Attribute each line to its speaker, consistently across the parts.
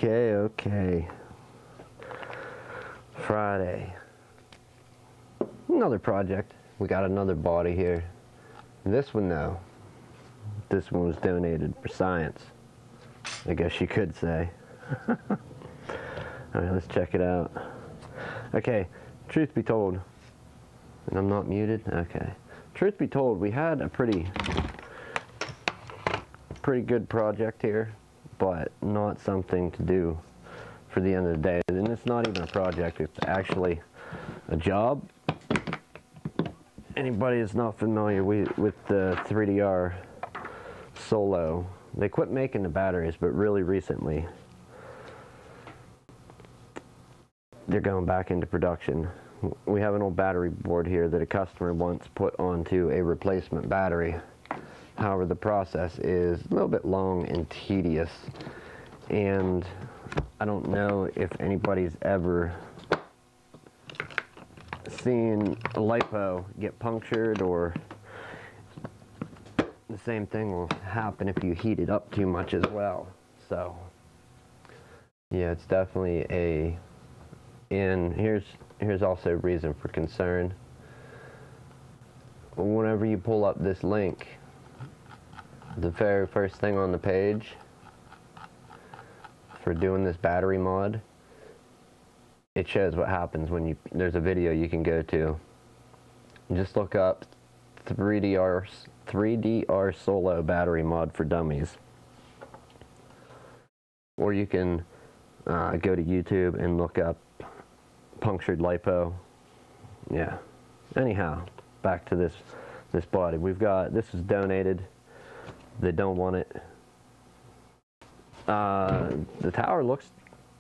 Speaker 1: Okay. Friday. Another project. We got another body here. This one though, this one was donated for science, I guess you could say. Alright, let's check it out. Okay, truth be told, and I'm not muted? Okay. Truth be told, we had a pretty good project here, but not something to do for the end of the day. And it's not even a project, it's actually a job. Anybody that's not familiar with the 3DR Solo, they quit making the batteries, but really recently they're going back into production. We have an old battery board here that a customer once put onto a replacement battery. However, the process is a little bit long and tedious, and I don't know if anybody's ever seen a LiPo get punctured, or the same thing will happen if you heat it up too much as well. So yeah, it's definitely and here's also reason for concern. Whenever you pull up this link, the very first thing on the page for doing this battery mod, it shows what happens when there's a video you can go to. Just look up 3DR Solo battery mod for dummies. Or you can go to YouTube and look up punctured LiPo. Yeah. Anyhow, back to this body. This was donated. They don't want it. The tower looks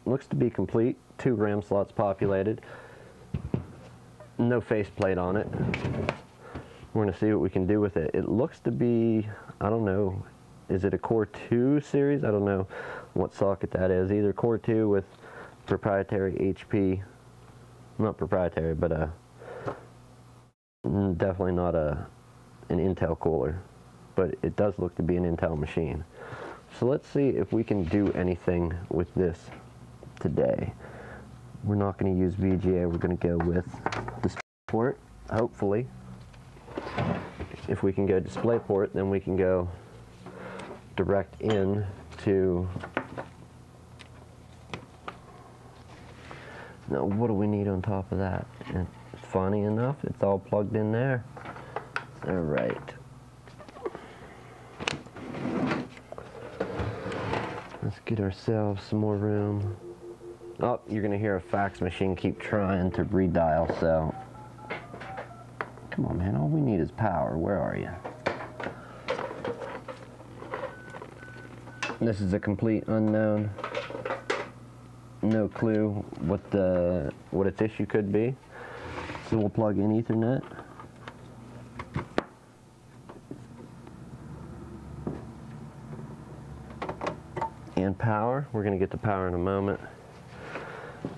Speaker 1: to be complete. 2 RAM slots populated. No faceplate on it. We're going to see what we can do with it. It looks to be, I don't know, is it a Core 2 series? I don't know what socket that is. Either Core 2 with proprietary HP, not proprietary, but definitely not an Intel cooler. But it does look to be an Intel machine. So let's see if we can do anything with this today. We're not going to use VGA, we're going to go with DisplayPort, hopefully. If we can go DisplayPort, then we can go direct in to... Now, what do we need on top of that? And funny enough, it's all plugged in there. Alright. Let's get ourselves some more room. Oh, you're going to hear a fax machine keep trying to redial, so... Come on, man, all we need is power. Where are you? This is a complete unknown. No clue what its issue could be. So we'll plug in Ethernet. And power. We're going to get to power in a moment.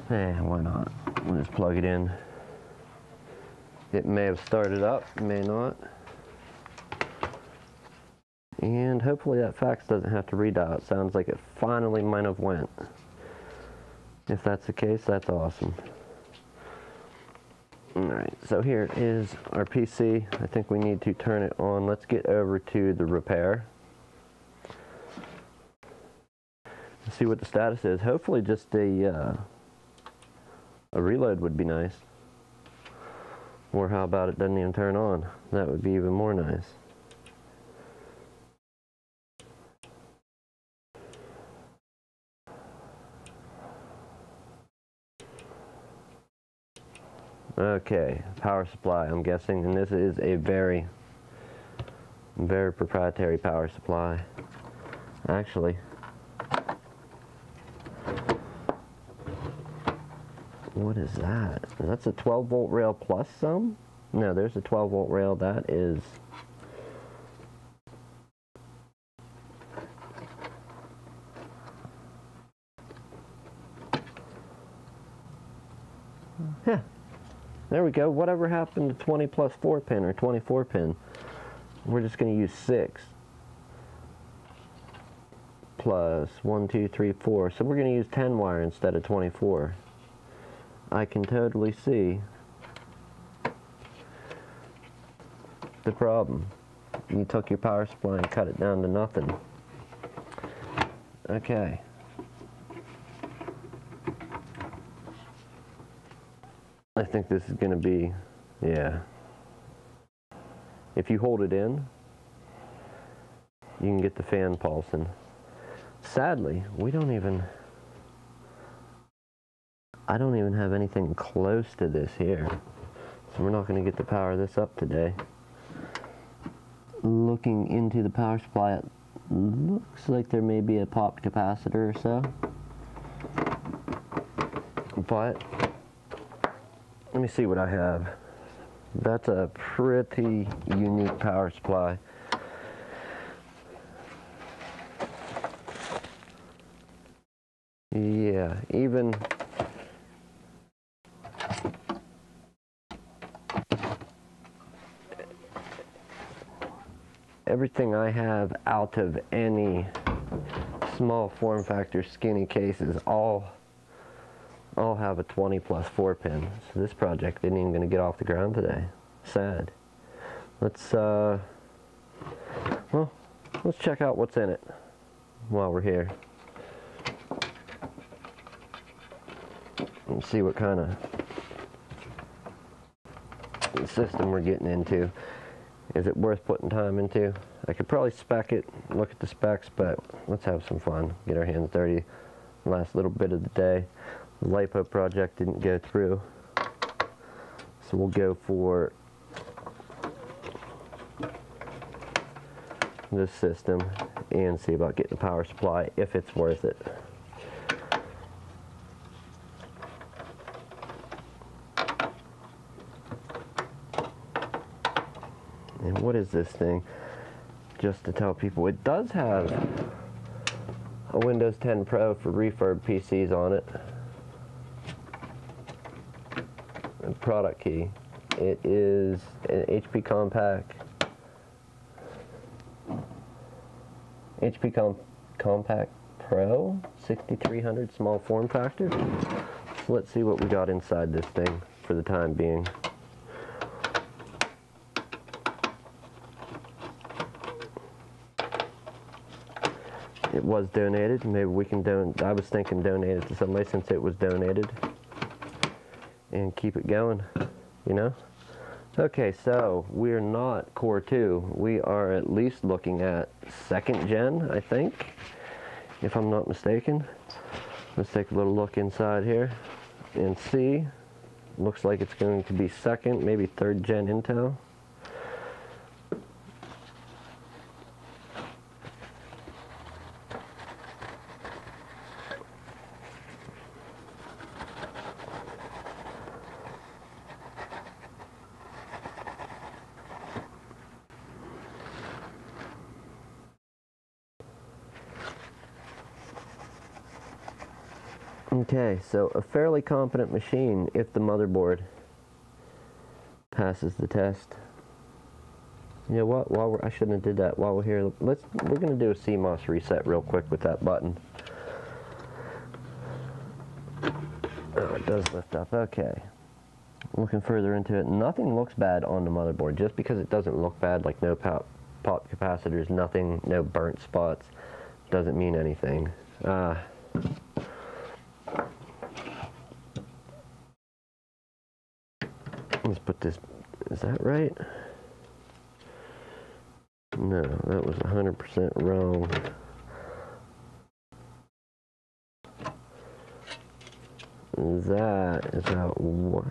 Speaker 1: Why not? We'll just plug it in. It may have started up, may not. And hopefully that fax doesn't have to redial. It sounds like it finally might have went. If that's the case, that's awesome. Alright, so here is our PC. I think we need to turn it on. Let's get over to the repair. See what the status is. Hopefully just a A reload would be nice. Or how about it doesn't even turn on? That would be even more nice. Okay, power supply, I'm guessing, and this is a very, very proprietary power supply. Actually, what is that? That's a 12 volt rail plus some? No, there's a 12 volt rail. That is... Yeah. There we go. Whatever happened to 20 plus 4 pin or 24 pin? We're just going to use 6 plus 1, 2, 3, 4. So we're going to use 10 wire instead of 24. I can totally see the problem. You took your power supply and cut it down to nothing. Okay. I think this is going to be, yeah. If you hold it in, you can get the fan pulsing. Sadly, I don't even have anything close to this here. So we're not going to get to power this up today. Looking into the power supply, it looks like there may be a popped capacitor or so. But let me see what I have. That's a pretty unique power supply. Yeah, even everything I have out of any small form factor skinny cases all have a 20 plus 4 pin. So this project isn't even going to get off the ground today. Sad. Let's check out what's in it while we're here. And see what kind of system we're getting into. Is it worth putting time into? I could probably spec it, look at the specs, but let's have some fun. Get our hands dirty. Last little bit of the day. The LiPo project didn't go through. So we'll go for this system and see about getting a power supply if it's worth it. And what is this thing? Just to tell people, it does have a Windows 10 Pro for refurb PCs on it. A product key. It is an HP Compact Pro 6300 small form factor. So let's see what we got inside this thing for the time being. It was donated. Maybe we can I was thinking donate it to somebody since it was donated and keep it going, you know? Okay, so we're not Core 2. We are at least looking at 2nd gen, I think, if I'm not mistaken. Let's take a little look inside here and see. Looks like it's going to be 2nd, maybe 3rd gen Intel. Okay, so a fairly competent machine if the motherboard passes the test. You know what? I shouldn't have did that. While we're here, we're going to do a CMOS reset real quick with that button. Oh, it does lift up. Okay. Looking further into it, nothing looks bad on the motherboard. Just because it doesn't look bad, like no pop capacitors, nothing, no burnt spots, doesn't mean anything. this, is that right? No, that was 100% wrong. That is about what?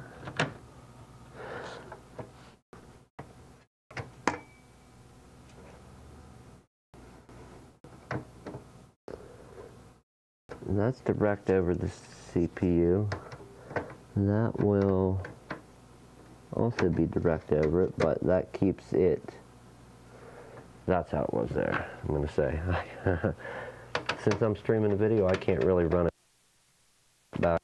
Speaker 1: That's direct over the CPU. That will also be direct over it, but that keeps it. That's how it was there, I'm going to say. Since I'm streaming a video, I can't really run it back.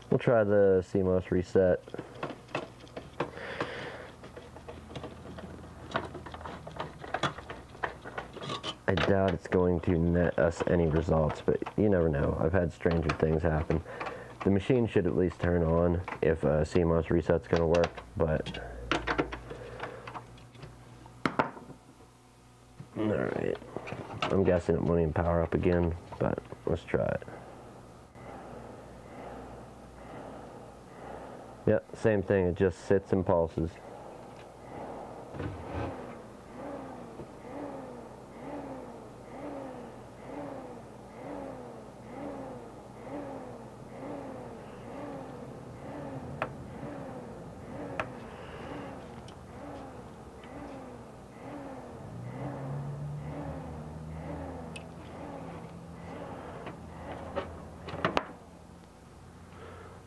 Speaker 1: We'll try the CMOS reset. I doubt it's going to net us any results, but you never know. I've had stranger things happen. The machine should at least turn on if a CMOS reset's going to work, but... Alright. I'm guessing it won't even power up again, but let's try it. Yep, same thing. It just sits and pulses.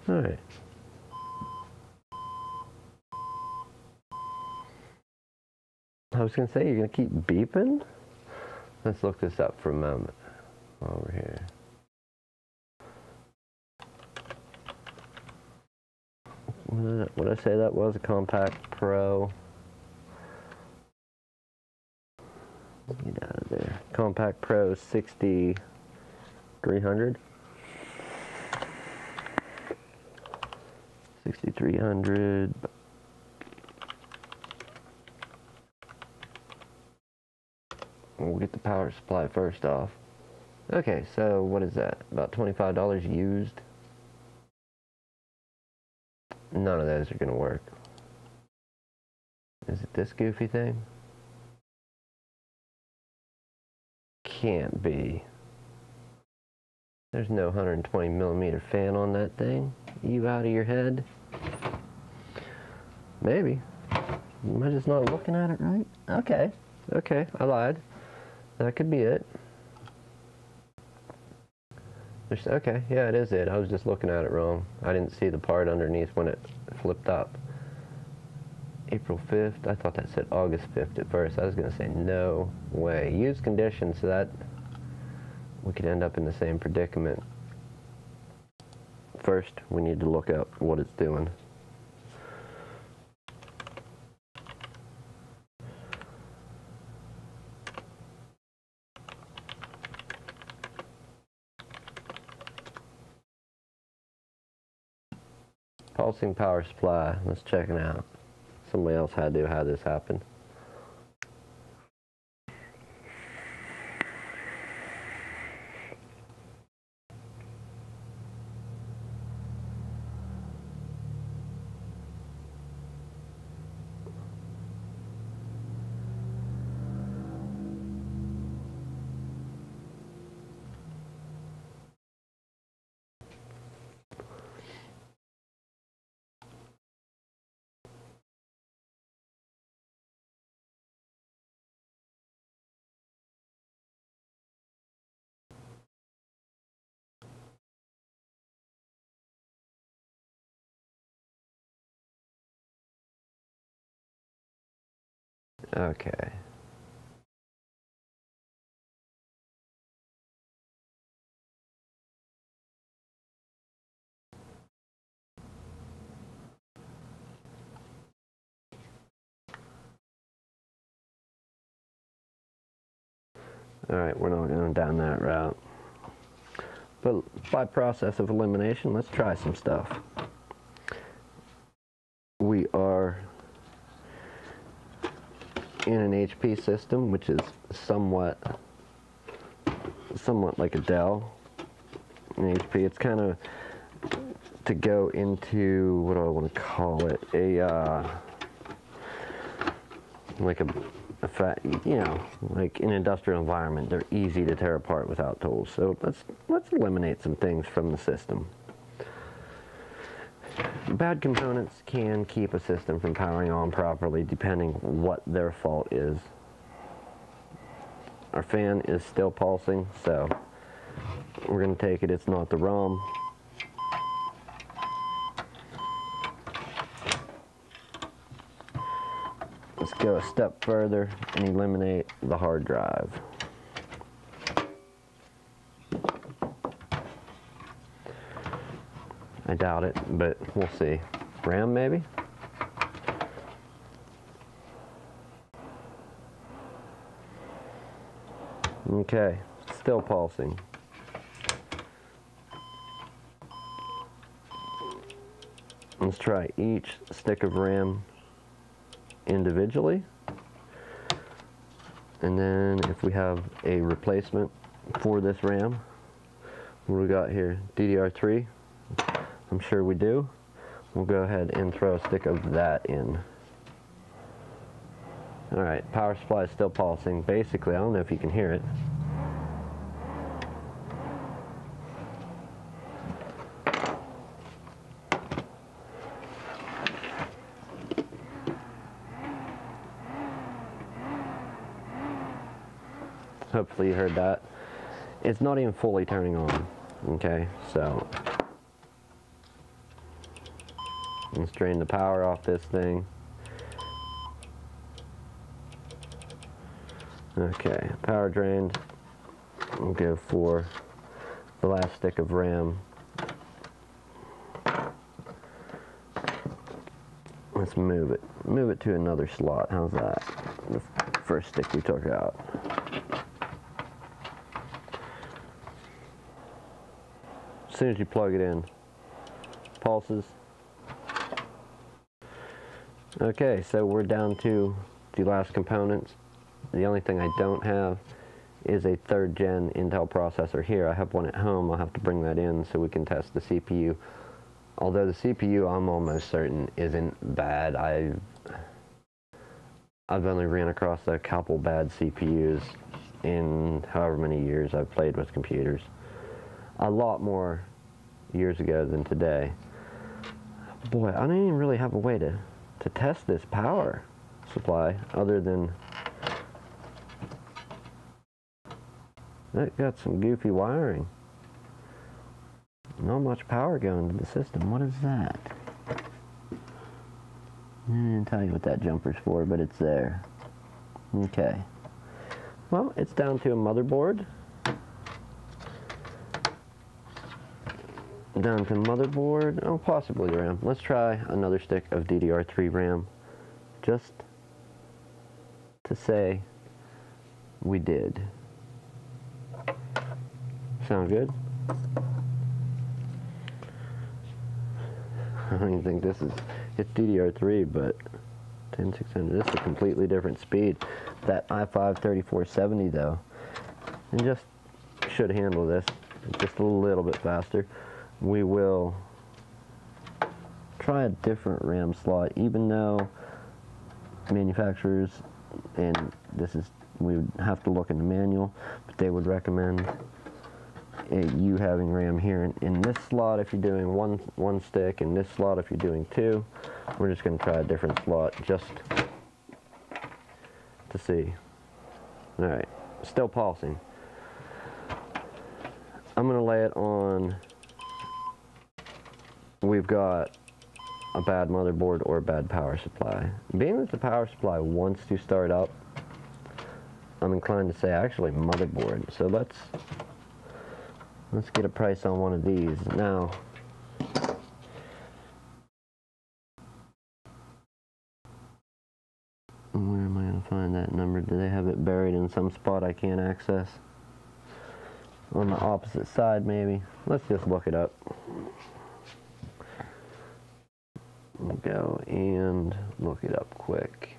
Speaker 1: All right. I was going to say, you're going to keep beeping? Let's look this up for a moment while we're here. What did I say that was? A Compact Pro. Get out of there. Compact Pro 6300. 6300. We'll get the power supply first off. Okay, so what is that? About $25 used. None of those are going to work. Is it this goofy thing? Can't be. There's no 120 millimeter fan on that thing. You out of your head? Maybe. Am I just not looking at it right? Okay. Okay, I lied. That could be it. Okay, yeah, it is it. I was just looking at it wrong. I didn't see the part underneath when it flipped up. April 5th. I thought that said August 5th at first. I was going to say no way. Used condition, so that we could end up in the same predicament. First, we need to look up what it's doing. Pulsing power supply. Let's check it out. Somebody else had to have this happen. Okay. Alright, we're not going down that route. But by process of elimination, let's try some stuff. We are in an HP system, which is somewhat like a Dell. An HP, it's kind of to go into, what do I want to call it, like a fat, you know, like an industrial environment. They're easy to tear apart without tools. So let's eliminate some things from the system. Bad components can keep a system from powering on properly depending what their fault is. Our fan is still pulsing, so we're going to take it, it's not the ROM. Let's go a step further and eliminate the hard drive. I doubt it, but we'll see. RAM maybe? Okay, still pulsing. Let's try each stick of RAM individually. And then if we have a replacement for this RAM, what do we got here? DDR3? I'm sure we do. We'll go ahead and throw a stick of that in. Alright, power supply is still pulsing. Basically, I don't know if you can hear it. Hopefully you heard that. It's not even fully turning on. Okay, so let's drain the power off this thing. Okay, power drained. We'll go for the last stick of RAM. Let's move it. Move it to another slot. How's that? The first stick we took out. As soon as you plug it in, pulses. Okay, so we're down to the last components. The only thing I don't have is a 3rd gen Intel processor here. I have one at home. I'll have to bring that in so we can test the CPU. Although the CPU, I'm almost certain, isn't bad. I've only ran across a couple bad CPUs in however many years I've played with computers. A lot more years ago than today. Boy, I don't even really have a way to test this power supply other than that got some goofy wiring. Not much power going to the system. What is that? I didn't tell you what that jumper's for, but it's there. Okay. Well, it's down to a motherboard. Down to motherboard. Oh, possibly RAM. Let's try another stick of DDR3 RAM. Just to say we did. Sound good? I don't even think this is, it's DDR3, but 10600, this is a completely different speed. That i5 3470 though, and just should handle this just a little bit faster. We will try a different RAM slot, even though manufacturers, and this is, we would have to look in the manual, but they would recommend you having RAM here in this slot if you're doing one stick, and this slot if you're doing 2. We're just going to try a different slot just to see. Alright, still pulsing. I'm going to lay it on, we've got a bad motherboard or a bad power supply. Being that the power supply wants to start up, I'm inclined to say actually motherboard. So let's get a price on one of these. Now, where am I going to find that number? Do they have it buried in some spot I can't access? On the opposite side, maybe? Let's just look it up. We'll go and look it up quick.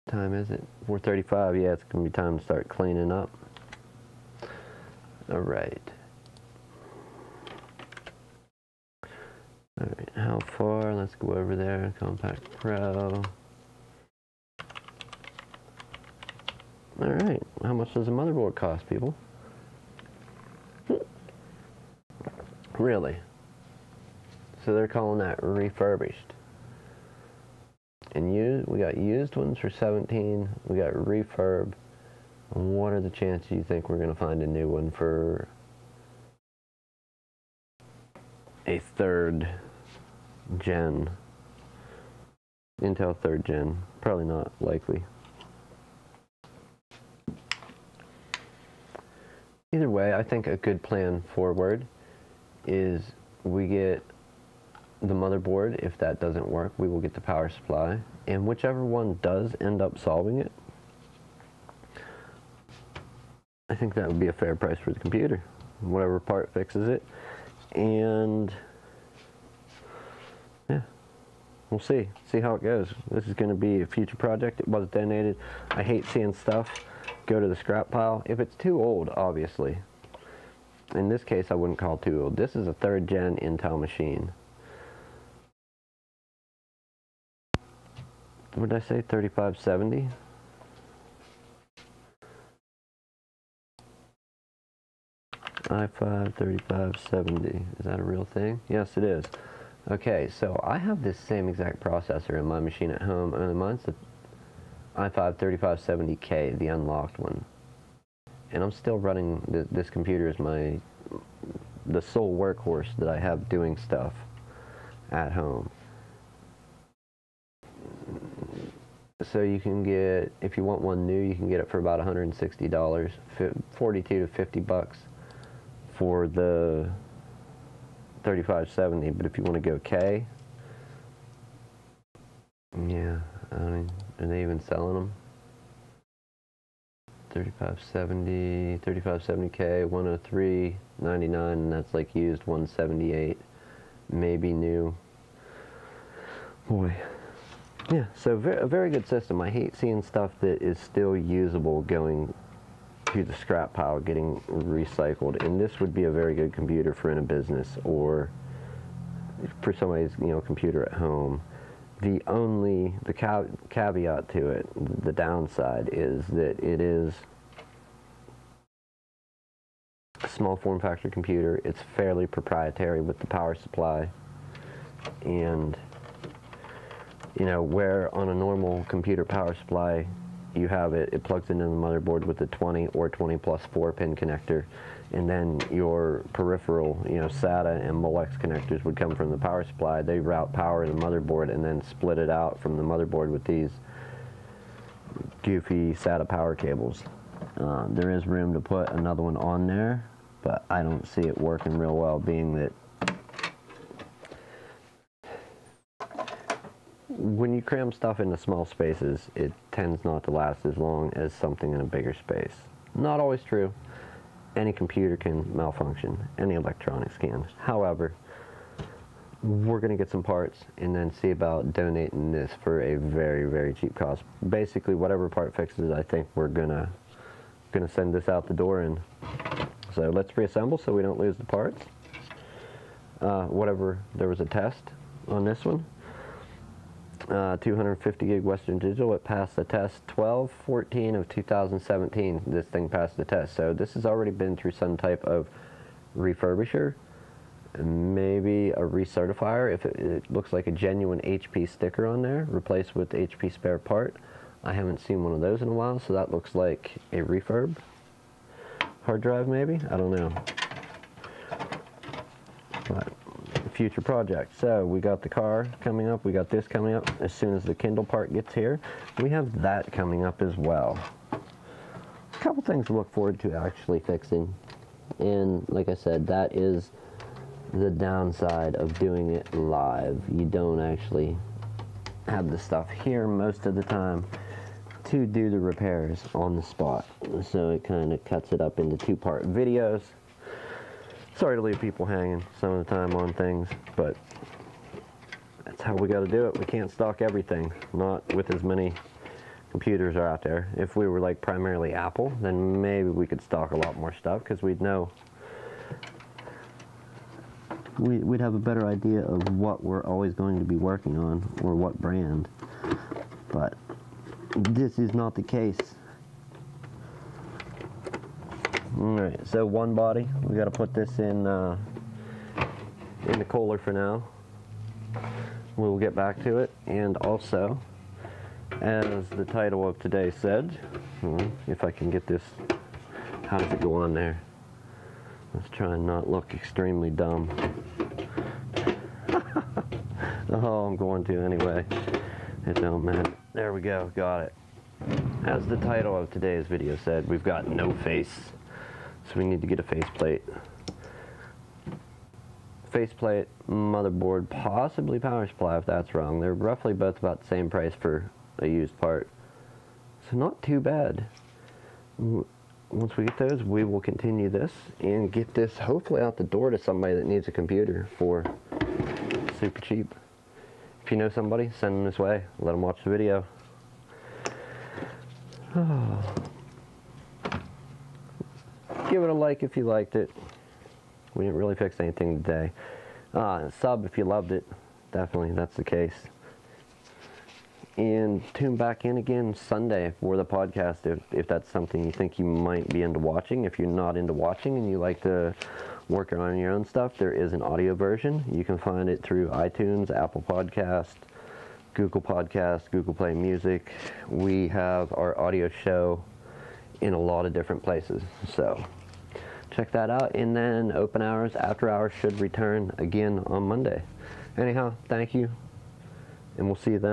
Speaker 1: What time is it? 4:35. Yeah, it's going to be time to start cleaning up. Alright. let's go over there, Compact Pro. Alright, how much does a motherboard cost, people? Really? So they're calling that refurbished. And we got used ones for 17, we got refurb. What are the chances you think we're going to find a new one for a 3rd gen, Intel 3rd gen? Probably not likely. Either way, I think a good plan forward is we get the motherboard. If that doesn't work, we will get the power supply, and whichever one does end up solving it, I think that would be a fair price for the computer. Whatever part fixes it, and yeah, we'll see how it goes. This is going to be a future project. It was donated. I hate seeing stuff go to the scrap pile. If it's too old, obviously. In this case, I wouldn't call it too old. This is a 3rd gen Intel machine. What did I say? 3570? i5 3570. Is that a real thing? Yes, it is. Okay, so I have this same exact processor in my machine at home. Mine's the i5 3570K, the unlocked one. And I'm still running this computer as the sole workhorse that I have doing stuff at home. So you can get, if you want one new, you can get it for about $160, 42 to 50 bucks for the 3570. But if you want to go K, yeah, I mean, are they even selling them? 3570K, 103.99, and that's like used 178, maybe new. Boy. Yeah, so a very good system. I hate seeing stuff that is still usable going to the scrap pile, getting recycled. And this would be a very good computer for in a business or for somebody's, computer at home. The caveat to it, the downside, is that it is a small form factor computer. It's fairly proprietary with the power supply, and where on a normal computer power supply you have it plugs into the motherboard with a 20 or 20 plus 4 pin connector, and then your peripheral, SATA and Molex connectors would come from the power supply. They route power to the motherboard and then split it out from the motherboard with these goofy SATA power cables. There is room to put another one on there, but I don't see it working real well, being that when you cram stuff into small spaces, it tends not to last as long as something in a bigger space. Not always true. Any computer can malfunction. Any electronics can. However, we're going to get some parts and then see about donating this for a very, very cheap cost. Basically, whatever part fixes, I think we're gonna send this out the door. And so let's reassemble so we don't lose the parts. There was a test on this one. 250 gig Western Digital. It passed the test 12/14 of 2017. This thing passed the test. So this has already been through some type of refurbisher, maybe a recertifier. If it looks like a genuine HP sticker on there, replaced with HP spare part. I haven't seen one of those in a while, so that looks like a refurb. Hard drive, maybe? I don't know. But future project. So we got the car coming up, we got this coming up. As soon as the Kindle part gets here, we have that coming up as well. A couple things to look forward to actually fixing, and like I said, that is the downside of doing it live. You don't actually have the stuff here most of the time to do the repairs on the spot, so it kind of cuts it up into two-part videos. Sorry to leave people hanging some of the time on things, but that's how we got to do it. We can't stock everything, not with as many computers are out there. If we were like primarily Apple, then maybe we could stock a lot more stuff because we'd know we'd have a better idea of what we're always going to be working on, or what brand. But this is not the case. Alright, so one body, we got to put this in the Kohler for now. We'll get back to it. And also, as the title of today said, if I can get this, how does it go on there? Let's try and not look extremely dumb. Oh, I'm going to anyway. It don't matter. There we go, got it. As the title of today's video said, we've got no face. So we need to get a faceplate. Faceplate, motherboard, possibly power supply if that's wrong. They're roughly both about the same price for a used part. So not too bad. Once we get those, we will continue this and get this hopefully out the door to somebody that needs a computer for super cheap. If you know somebody, send them this way. Let them watch the video. Give it a like if you liked it. We didn't really fix anything today. Sub if you loved it. Definitely, that's the case. And tune back in again Sunday for the podcast if that's something you think you might be into watching. If you're not into watching and you like to work on your own stuff, there is an audio version. You can find it through iTunes, Apple Podcast, Google Podcast, Google Play Music. We have our audio show in a lot of different places. So check that out. And then Open Hours, After Hours should return again on Monday. Anyhow, thank you, and we'll see you then.